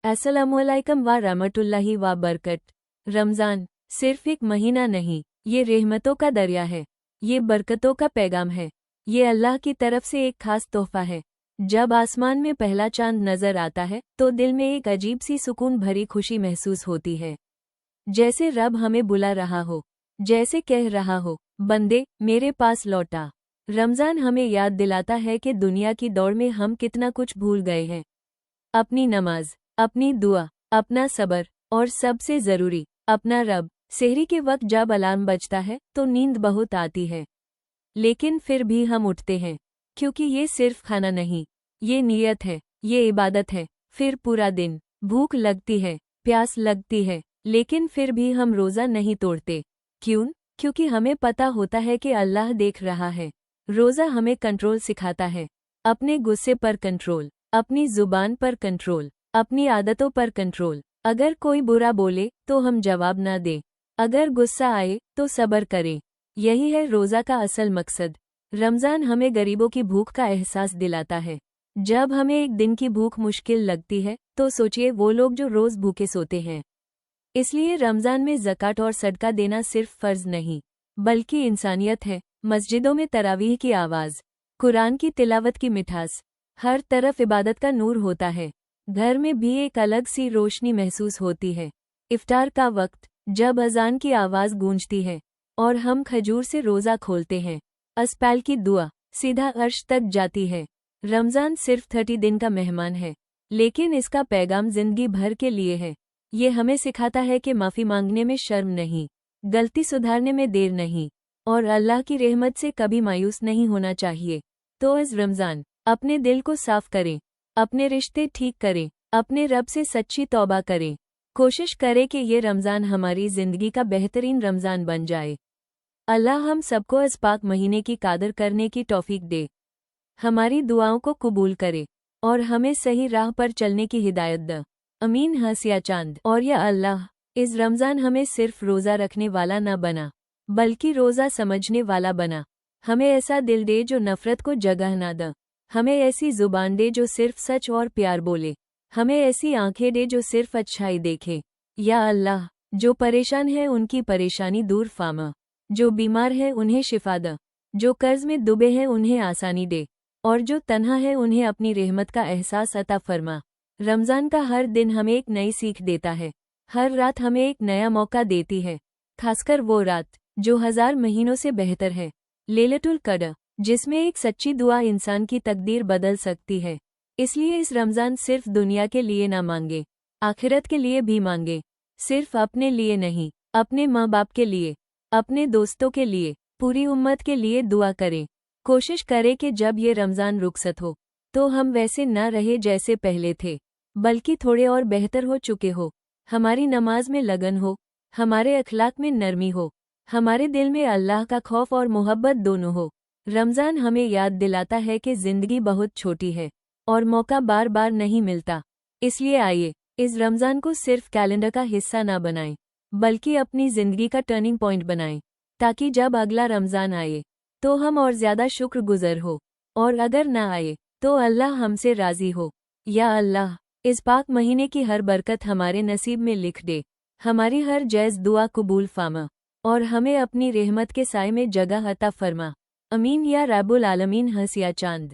अस्सलामुअलैकुम व रहमतुल्लाहि व बरकत। रमज़ान सिर्फ एक महीना नहीं, ये रहमतों का दरिया है, ये बरकतों का पैगाम है, ये अल्लाह की तरफ से एक खास तोहफा है। जब आसमान में पहला चांद नजर आता है तो दिल में एक अजीब सी सुकून भरी खुशी महसूस होती है, जैसे रब हमें बुला रहा हो, जैसे कह रहा हो, बंदे मेरे पास लौटा। रमज़ान हमें याद दिलाता है कि दुनिया की दौड़ में हम कितना कुछ भूल गए हैं, अपनी नमाज, अपनी दुआ, अपना सब्र और सबसे जरूरी अपना रब। सेहरी के वक्त जब अलार्म बजता है तो नींद बहुत आती है, लेकिन फिर भी हम उठते हैं, क्योंकि ये सिर्फ खाना नहीं, ये नियत है, ये इबादत है। फिर पूरा दिन भूख लगती है, प्यास लगती है, लेकिन फिर भी हम रोज़ा नहीं तोड़ते। क्यों? क्योंकि हमें पता होता है कि अल्लाह देख रहा है। रोज़ा हमें कंट्रोल सिखाता है, अपने गुस्से पर कंट्रोल, अपनी जुबान पर कंट्रोल, अपनी आदतों पर कंट्रोल। अगर कोई बुरा बोले तो हम जवाब ना दें, अगर गुस्सा आए तो सब्र करें। यही है रोज़ा का असल मकसद। रमज़ान हमें गरीबों की भूख का एहसास दिलाता है। जब हमें एक दिन की भूख मुश्किल लगती है तो सोचिए वो लोग जो रोज़ भूखे सोते हैं। इसलिए रमज़ान में ज़कात और सदका देना सिर्फ फ़र्ज़ नहीं, बल्कि इंसानियत है। मस्जिदों में तरावीह की आवाज़, कुरान की तिलावत की मिठास, हर तरफ इबादत का नूर होता है। घर में भी एक अलग सी रोशनी महसूस होती है। इफ्तार का वक्त, जब अजान की आवाज़ गूंजती है और हम खजूर से रोज़ा खोलते हैं, अस्पाल की दुआ सीधा अर्श तक जाती है। रमज़ान सिर्फ 30 दिन का मेहमान है, लेकिन इसका पैगाम जिंदगी भर के लिए है। ये हमें सिखाता है कि माफ़ी मांगने में शर्म नहीं, गलती सुधारने में देर नहीं, और अल्लाह की रहमत से कभी मायूस नहीं होना चाहिए। तो इस रमज़ान अपने दिल को साफ करें, अपने रिश्ते ठीक करें, अपने रब से सच्ची तौबा करें। कोशिश करें कि ये रमज़ान हमारी ज़िंदगी का बेहतरीन रमज़ान बन जाए। अल्लाह हम सबको इस पाक महीने की कदर करने की तौफीक दे, हमारी दुआओं को कबूल करे और हमें सही राह पर चलने की हिदायत दे। अमीन। हसिया चांद। और या अल्लाह, इस रमज़ान हमें सिर्फ रोज़ा रखने वाला न बना, बल्कि रोज़ा समझने वाला बना। हमें ऐसा दिल दे जो नफ़रत को जगह ना दे, हमें ऐसी ज़ुबान दे जो सिर्फ सच और प्यार बोले, हमें ऐसी आंखें दे जो सिर्फ अच्छाई देखे। या अल्लाह, जो परेशान है उनकी परेशानी दूर फामा, जो बीमार है उन्हें शिफा दे, जो कर्ज में डूबे हैं उन्हें आसानी दे, और जो तन्हा है उन्हें अपनी रहमत का एहसास अता फरमा। रमज़ान का हर दिन हमें एक नई सीख देता है, हर रात हमें एक नया मौका देती है, खासकर वो रात जो 1000 महीनों से बेहतर है, लैलतुल क़द्र, जिसमें एक सच्ची दुआ इंसान की तकदीर बदल सकती है। इसलिए इस रमज़ान सिर्फ दुनिया के लिए ना मांगे, आखिरत के लिए भी मांगे। सिर्फ अपने लिए नहीं, अपने माँ बाप के लिए, अपने दोस्तों के लिए, पूरी उम्मत के लिए दुआ करें। कोशिश करें कि जब ये रमज़ान रुखसत हो तो हम वैसे न रहे जैसे पहले थे, बल्कि थोड़े और बेहतर हो चुके हो। हमारी नमाज में लगन हो, हमारे अखलाक में नरमी हो, हमारे दिल में अल्लाह का खौफ और मोहब्बत दोनों हो। रमज़ान हमें याद दिलाता है कि ज़िंदगी बहुत छोटी है और मौका बार बार नहीं मिलता। इसलिए आइए इस रमज़ान को सिर्फ कैलेंडर का हिस्सा ना बनाएं, बल्कि अपनी ज़िंदगी का टर्निंग पॉइंट बनाएं, ताकि जब अगला रमज़ान आए तो हम और ज़्यादा शुक्रगुज़ार हो, और अगर ना आए तो अल्लाह हमसे राज़ी हो। या अल्लाह, इस पाक महीने की हर बरकत हमारे नसीब में लिख दे, हमारी हर जायज़ दुआ कबूल फामा, और हमें अपनी रहमत के साए में जगह अता फरमा। अमीन या रब्बुल आलमीन। हसिया चांद।